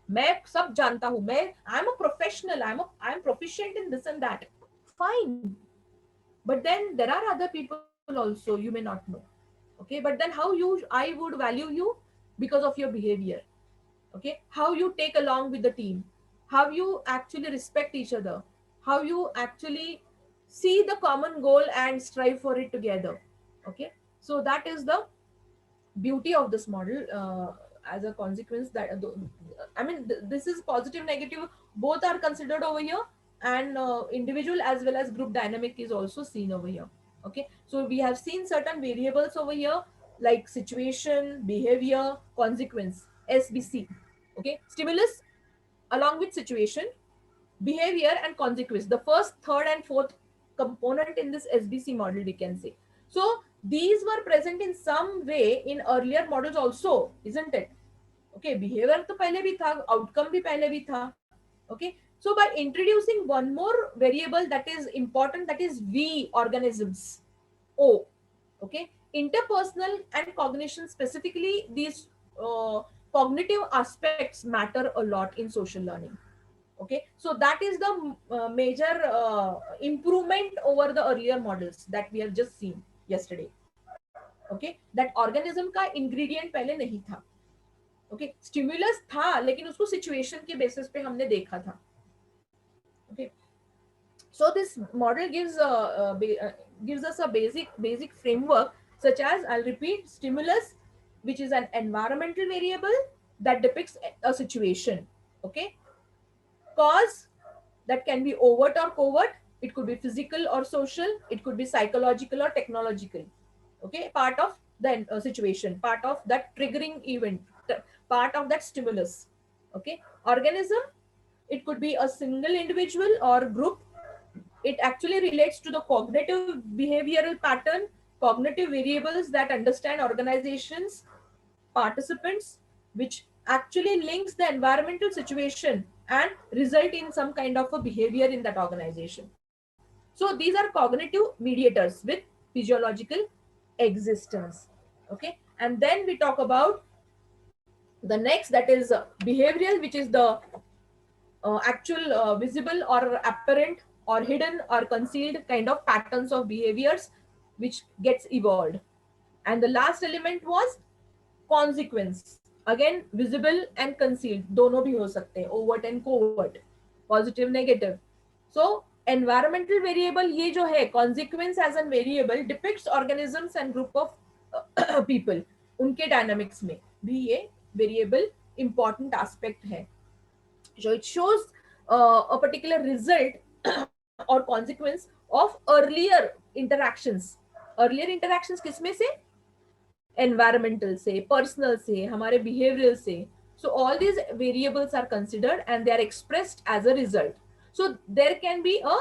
मैं सब जानता हूं, मैं I am a professional, I am proficient in this and that, fine, but then there are other people also you may not know. Okay, but then how I would value you because of your behavior. Okay, how you take along with the team, how you actually respect each other, how you actually see the common goal and strive for it together. Okay, so that is the beauty of this model. As a consequence that I mean this is positive, negative, both are considered over here, and individual as well as group dynamic is also seen over here. Okay, so we have seen certain variables over here like situation, behavior, consequence, SBC. Okay, stimulus along with situation, behavior and consequence, the first, third and fourth component in this SBC model we can say. So these were present in some way in earlier models also, isn't it? Okay, behavior तो पहले भी था, outcome भी पहले भी था. Okay, so by introducing one more variable that is important, that is V, organisms, O. Okay, interpersonal and cognition, specifically these cognitive aspects matter a lot in social learning. Okay, so that is the major improvement over the earlier models that we have just seen yesterday. Okay, that organism का ingredient पहले नहीं था. Okay, stimulus था लेकिन उसको situation के basis पे हमने देखा था. Okay, so this model gives us a basic framework, such as, I'll repeat, stimulus, which is an environmental variable that depicts a situation. Okay, cause, that can be overt or covert, it could be physical or social, it could be psychological or technological. Okay, part of the situation, part of that triggering event, part of that stimulus. Okay, organism, it could be a single individual or group. It actually relates to the cognitive behavioral pattern, cognitive variables that understand organizations, participants, which actually links the environmental situation and result in some kind of a behavior in that organization. So these are cognitive mediators with physiological existence. Okay, and then we talk about the next, that is behavioral, which is the actual visible or apparent or hidden or concealed kind of patterns of behaviors which gets evolved. And the last element was consequence, again visible and concealed, दोनों भी हो सकते हैं, overt and covert, positive, negative. So environmental variable ये जो है, consequence as a variable depicts organisms and group of people, उनके dynamics में भी ये variable important aspect है. So it shows a particular result or consequence of earlier interactions. Earlier interactions किसमें से? Environmental से, personal से, हमारे behavioral से. So all these variables are considered and they are expressed as a result. So there can be a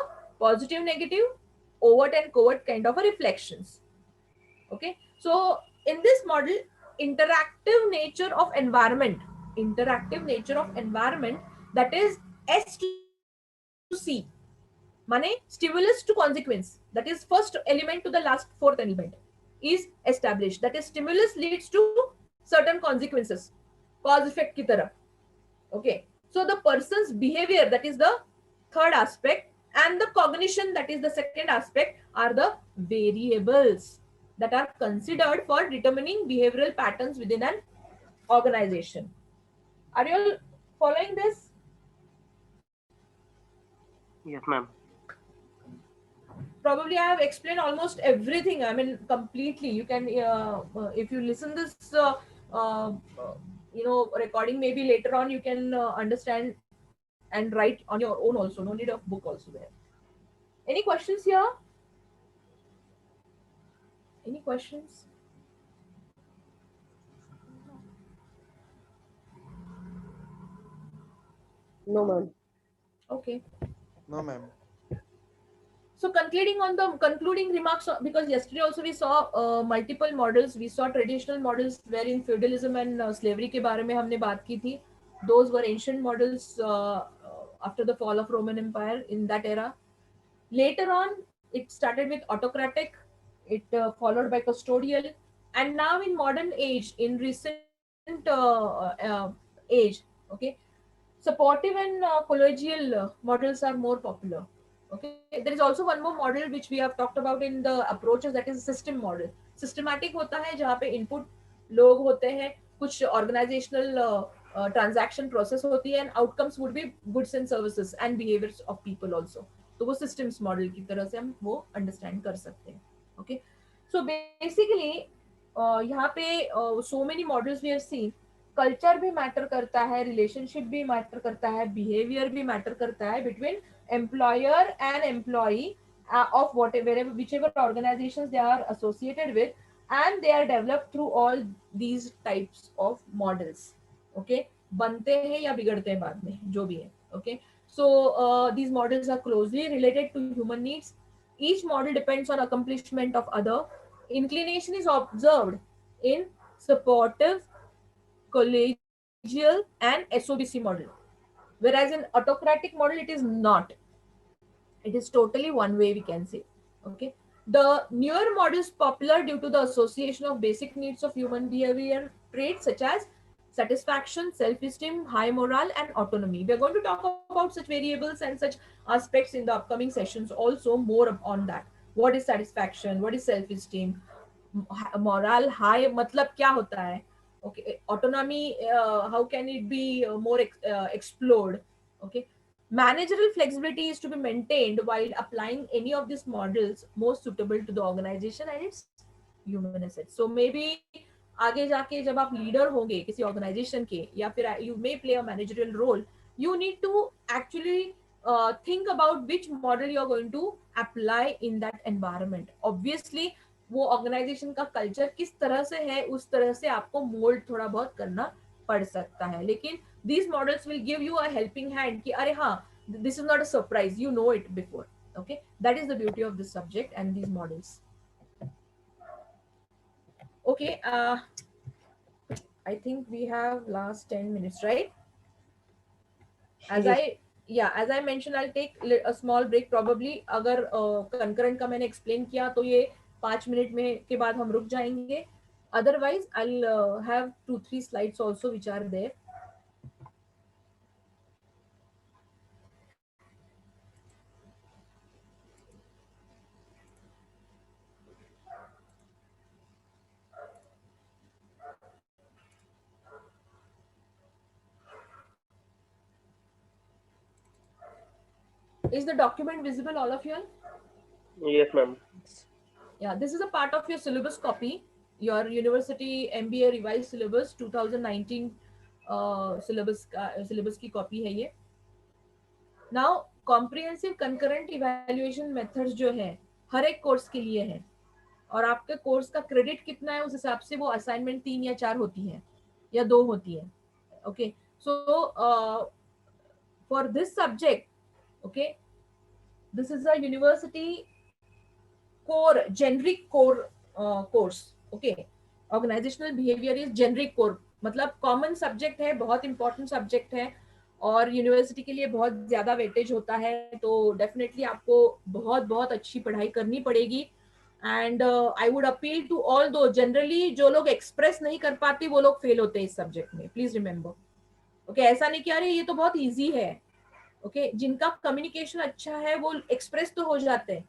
positive, negative, overt and covert kind of a reflections. Okay, so in this model, interactive nature of environment, that is S to C, mane stimulus to consequence, that is first element to the last fourth element is established, that is stimulus leads to certain consequences, cause effect ki tarah. Okay, so the person's behavior, that is the third aspect, and the cognition, that is the second aspect, are the variables that are considered for determining behavioral patterns within an organization. Are you all following this? Yes, ma'am. Probably I have explained almost everything, I mean completely. You can if you listen this uh, recording maybe later on, you can understand and write on your own also, no need of book also there. Any questions here? Any questions? No, ma'am. Okay. No, ma'am. So concluding on the concluding remarks, because yesterday also we saw multiple models. We saw traditional models wherein feudalism and slavery के बारे में हमने बात की थी. Those were ancient models after the fall of Roman Empire in that era. Later on, it started with autocratic, it followed by custodial, and now in modern age, in recent age, okay, supportive and collegial models are more popular. Okay, there is also one more model which we have talked about in the approaches, that is system model. Systematic होता है जहाँ पे input लोग होते हैं, कुछ organizational transaction process होती है, and outcomes would be goods and services and behaviors of people also. तो वो systems model की तरह से हम वो understand कर सकते हैं. Okay, so basically यहाँ पे so many models we have seen. Culture भी मैटर करता है, रिलेशनशिप भी मैटर करता है, बिहेवियर भी मैटर करता है between employer and employee of whatever whichever organizations they are associated with, and they are developed through all these types of models. Okay, बनते हैं या बिगड़ते हैं बाद में, जो भी है. Okay, so these models are closely related to human needs. Each model depends on accomplishment of other. Inclination is observed in supportive, collegial, and SOBC model. Whereas in autocratic model, it is not. It is totally one way, we can say. Okay. The newer models popular due to the association of basic needs of human behavior traits such as satisfaction, self-esteem, high morale, and autonomy. We are going to talk about such variables and such aspects in the upcoming sessions. Also, more on that. What is satisfaction? What is self-esteem? Morale high मतलब क्या होता है? Okay, autonomy, how can it be more explored? Okay, managerial flexibility is to be maintained while applying any of these models most suitable to the organization and its human assets. So maybe आगे जाके जब आप leader होंगे किसी organisation के, या फिर you may play a managerial role, you need to actually think about which model you are going to apply in that environment. Obviously वो ऑर्गेनाइजेशन का कल्चर किस तरह से है, उस तरह से आपको मोल्ड थोड़ा बहुत करना पड़ सकता है, लेकिन these models will give you a helping hand कि अरे हाँ, this is not a surprise, you know it before. Okay, that is the beauty of this subject and these models. Okay, I think we have last 10 minutes, right? As I mentioned, I'll take a small break probably. अगर concurrent का मैंने explain किया तो ये 5 minute में के बाद हम रुक जाएंगे. Otherwise, I'll have 2-3 slides also which are there. Is the document visible, all of you all? Yes, ma'am. Yeah, this is a part of your syllabus copy, your university MBA revised syllabus 2019 syllabus की copy है ये. Now, comprehensive concurrent evaluation methods जो है हर एक course के लिए है, और आपके कोर्स का क्रेडिट कितना है उस हिसाब से वो असाइनमेंट 3 या 4 होती है या 2 होती है. Okay, so for this subject, okay, this is a university core, generic core course. Okay, organizational behavior is generic core, मतलब कॉमन सब्जेक्ट है, बहुत इंपॉर्टेंट सब्जेक्ट है और यूनिवर्सिटी के लिए बहुत ज्यादा वेटेज होता है, तो डेफिनेटली आपको बहुत बहुत अच्छी पढ़ाई करनी पड़ेगी. And I would appeal to all though, generally जो लोग एक्सप्रेस नहीं कर पाते वो लोग फेल होते हैं इस सब्जेक्ट में, प्लीज रिमेंबर. ओके, ऐसा नहीं कि अरे ये तो बहुत ईजी है. ओके, जिनका कम्युनिकेशन अच्छा है वो एक्सप्रेस तो हो जाते हैं.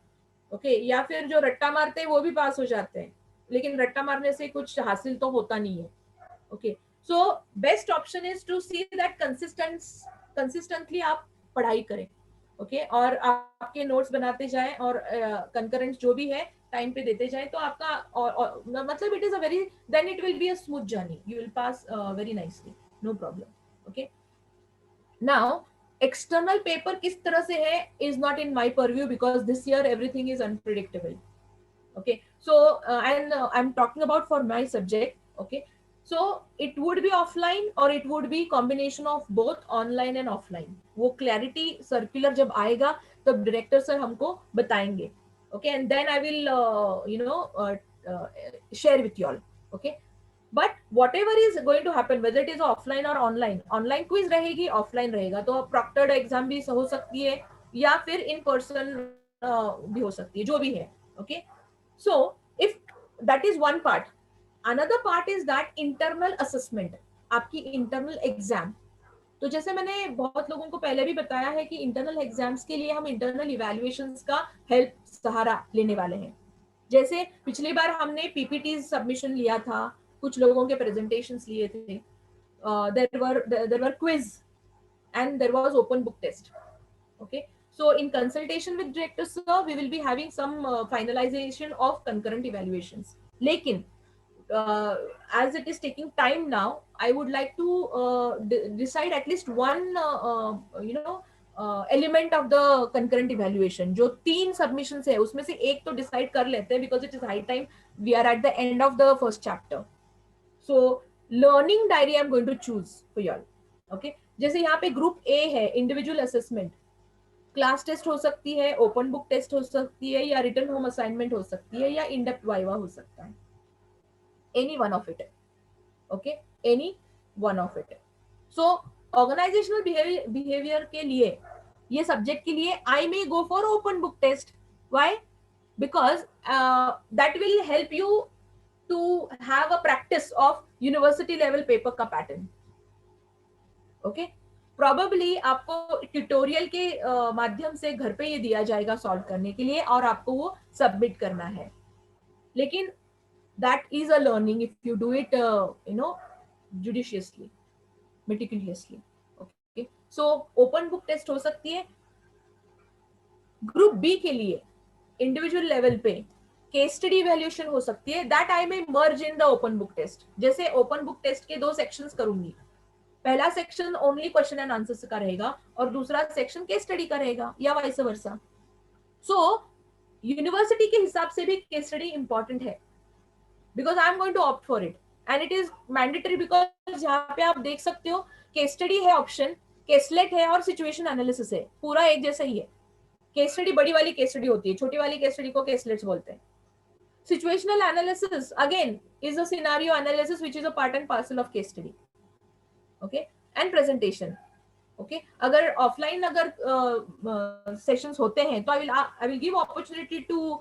ओके, या फिर जो रट्टा मारते हैं वो भी पास हो जाते हैं, लेकिन रट्टा मारने से कुछ हासिल तो होता नहीं है. Okay, so best option is to see that consistently आप पढ़ाई करें. ओके, और आपके नोट्स बनाते जाएं और कंकरेंट जो भी है टाइम पे देते जाएं, तो आपका मतलब it is a very, then it will be a smooth journey, you will pass very nicely, no problem. Okay, now external paper किस तरह से है is not in my purview because this year everything is unpredictable. Okay, so I'm talking about for my subject. Okay, so it would be offline or it would be combination of both online and offline. वो clarity circular जब आएगा तब director sir हमको बताएंगे. Okay, and then I will share with you all. Okay, but whatever is going to happen, whether it is offline और online, online quiz रहेगी, offline रहेगा, तो प्रॉक्टर्ड एग्जाम भी हो सकती है या फिर इन पर्सन भी हो सकती है, जो भी है. Okay, so if that is one part, another part is that internal assessment, आपकी इंटरनल एग्जाम. तो जैसे मैंने बहुत लोगों को पहले भी बताया है कि इंटरनल एग्जाम्स के लिए हम इंटरनल इवैल्यूएशंस का हेल्प सहारा लेने वाले हैं. जैसे पिछली बार हमने पीपीटी सबमिशन लिया था, कुछ लोगों के प्रेजेंटेशंस लिए थे, there were quiz and there was open book test. Okay, so in consultation with director sir we will be having some finalization of concurrent evaluations. Lekin as it is taking time now, I would like to decide at least one element of the concurrent evaluation. जो 3 submission है उसमें से एक तो decide कर लेते हैं, because it is high time, we are at the end of the first chapter. So learning diary I am going to choose for you all. Okay, जैसे यहाँ पे ग्रुप ए है, इंडिविजुअल असेसमेंट, क्लास टेस्ट हो सकती है, open book test हो सकती है, या रिटन होम असाइनमेंट हो सकती है, या इन डेप्थ वाइवा हो सकता है. Any one of it. Okay, any one of it. So organisational behaviour के लिए, ये सब्जेक्ट के लिए I may go for open book test. Why? Because that will help you to have a practice of university level paper का pattern. Okay, probably आपको tutorial के माध्यम से घर पे ये दिया जाएगा सॉल्व करने के लिए और आपको वो सबमिट करना है. लेकिन that is a learning if you do it judiciously, meticulously. Okay, so open book test हो सकती है. ग्रुप बी के लिए इंडिविजुअल लेवल पे केस स्टडी इवैल्यूएशन हो सकती है, that I may merge in the open book test. जैसे ओपन बुक टेस्ट के 2 सेक्शंस करूंगी, पहला section only question and answers का रहेगा और दूसरा सेक्शन केस स्टडी का रहेगा, या वाइस वर्सा. सो यूनिवर्सिटी के हिसाब से भी केस स्टडी इंपॉर्टेंट है, because I am going to opt for it and it is mandatory because यहाँ पे आप देख सकते हो केस स्टडी है ऑप्शन, केसलेट है और सिचुएशन एनालिसिस है, पूरा एक जैसा ही है. केस स्टडी बड़ी वाली केस स्टडी होती है, छोटी वाली केस स्टडी को केसलेट्स बोलते हैं. Situational analysis again is a scenario analysis which is a part and parcel of case study. Okay, and presentation. Okay, अगर ऑफलाइन अगर सेशंस होते हैं तो I will give opportunity to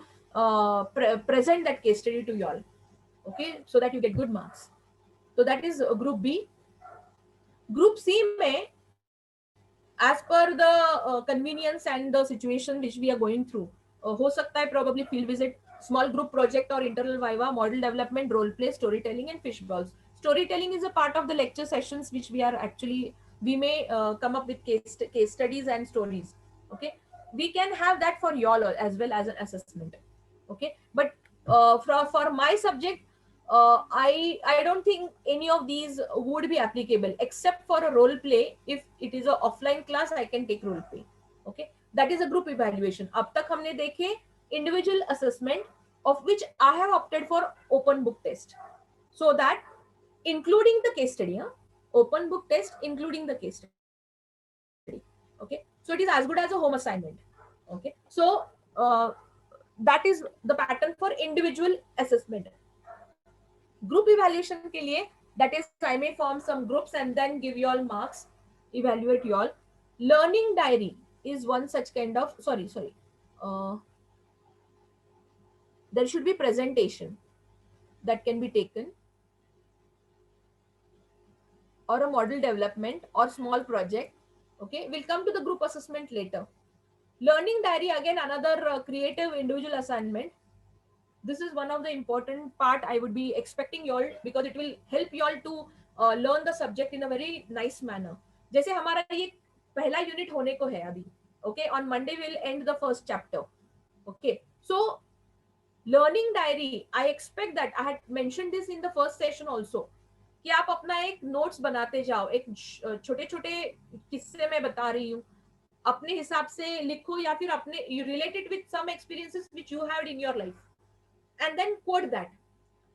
present that case study to you all. Okay, so that you get good marks. So that is group B. Group C में as per the convenience and the situation which we are going through, हो सकता है probably field visit, small group project or internal viva, model development, role play, storytelling and fish balls. Storytelling is a part of the lecture sessions which we are actually, we may come up with case studies and stories. Okay, we can have that for you all as well as an assessment. Okay, but for my subject I don't think any of these would be applicable except for a role play. If it is a offline class I can take role play. Okay, that is a group evaluation. अब तक हमने देखे individual assessment, of which I have opted for open book test, so that including the case study, open book test including the case study. Okay, so it is as good as a home assignment. Okay, so that is the pattern for individual assessment. Group evaluation के लिए, that is I may form some groups and then give you all marks, evaluate you all. Learning diary is one such kind of, uh, there should be presentation that can be taken, or a model development or small project. Okay, we'll come to the group assessment later. Learning diary, again another creative individual assignment. This is one of the important part I would be expecting you all, because it will help you all to learn the subject in a very nice manner. जैसे हमारा ये पहला unit होने को है अभी. Okay, on Monday we'll end the first chapter. Okay, so learning diary, I expect that I had mentioned this in the first session also, कि आप अपना एक नोट्स बनाते जाओ. एक छोटे छोटे किस्से मैं बता रही हूँ, अपने हिसाब से लिखो, या फिर अपने related with some experiences which you had in your life, and then quote that.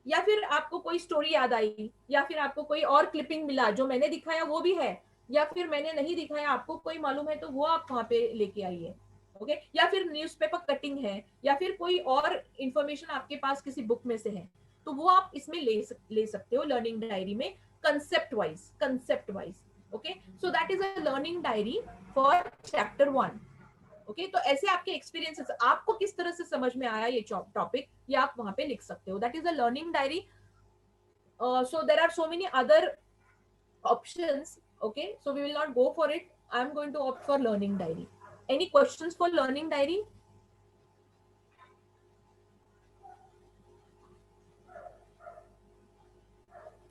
या फिर आपको कोई स्टोरी याद आई, या फिर आपको कोई और क्लिपिंग मिला, जो मैंने दिखाया वो भी है, या फिर मैंने नहीं दिखाया, आपको कोई मालूम है तो वो आप वहां पे लेके आइए. ओके, या फिर न्यूज़पेपर कटिंग है, या फिर कोई और इंफॉर्मेशन आपके पास किसी बुक में से है, तो वो आप इसमें ले सकते हो लर्निंग डायरी में, concept wise. Okay, so that is a learning diary for chapter 1. Okay, तो ऐसे आपके एक्सपीरियंसेस, आपको किस तरह से समझ में आया ये टॉपिक, ये आप वहां पे लिख सकते हो. That is a learning diary. So there are so many other options. Okay, so we will not go for it. I'm going to opt for learning diary. Any questions for learning diary?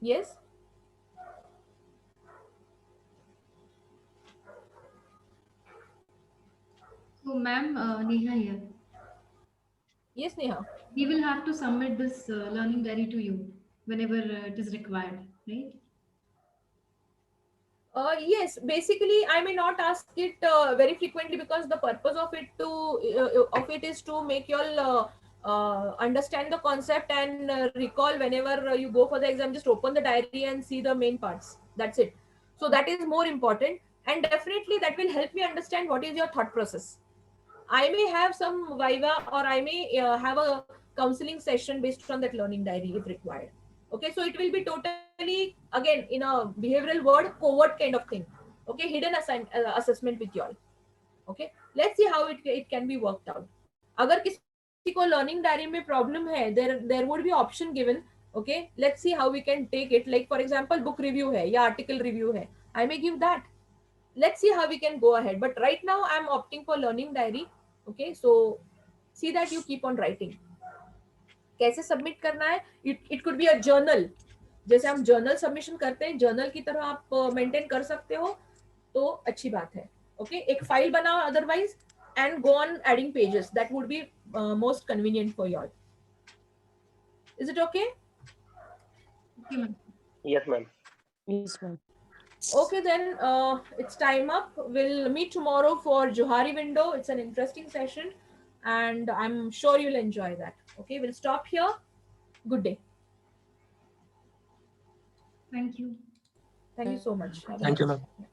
Yes. So, ma'am, Neha here. Yes, Neha. We will have to submit this learning diary to you whenever it is required, right? Yes, basically I may not ask it very frequently, because the purpose of it is to make you all understand the concept and recall whenever you go for the exam. Just open the diary and see the main parts. That's it. So that is more important, and definitely that will help me understand what is your thought process. I may have some viva, or I may have a counseling session based on that learning diary if required. Okay, so it will be totally, again, in a behavioral word, covert kind of thing. Okay, hidden assessment with you all. Okay, let's see how it can be worked out. अगर किसी को learning diary में problem है, there would be option given. Okay, let's see how we can take it. Like for example, book review है या article review है, I may give that. Let's see how we can go ahead, but right now I'm opting for learning diary. Okay, so see that you keep on writing. कैसे submit करना है? It could be a journal. जैसे हम journal submission करते हैं, journal की तरह आप मेंटेन कर सकते हो, तो अच्छी बात है. ओके, एक फाइल बनाओ otherwise, and go on adding pages. That would be most convenient for you all. Is it okay? Okay, ma'am. Yes, ma'am. Yes, ma'am. Okay, then it's time up. We'll meet tomorrow for Johari window. It's an interesting session, and I'm sure you'll enjoy that. Okay, we'll stop here. Good day. Thank you. Thank you so much. Have a Thank you, nice ma'am. day.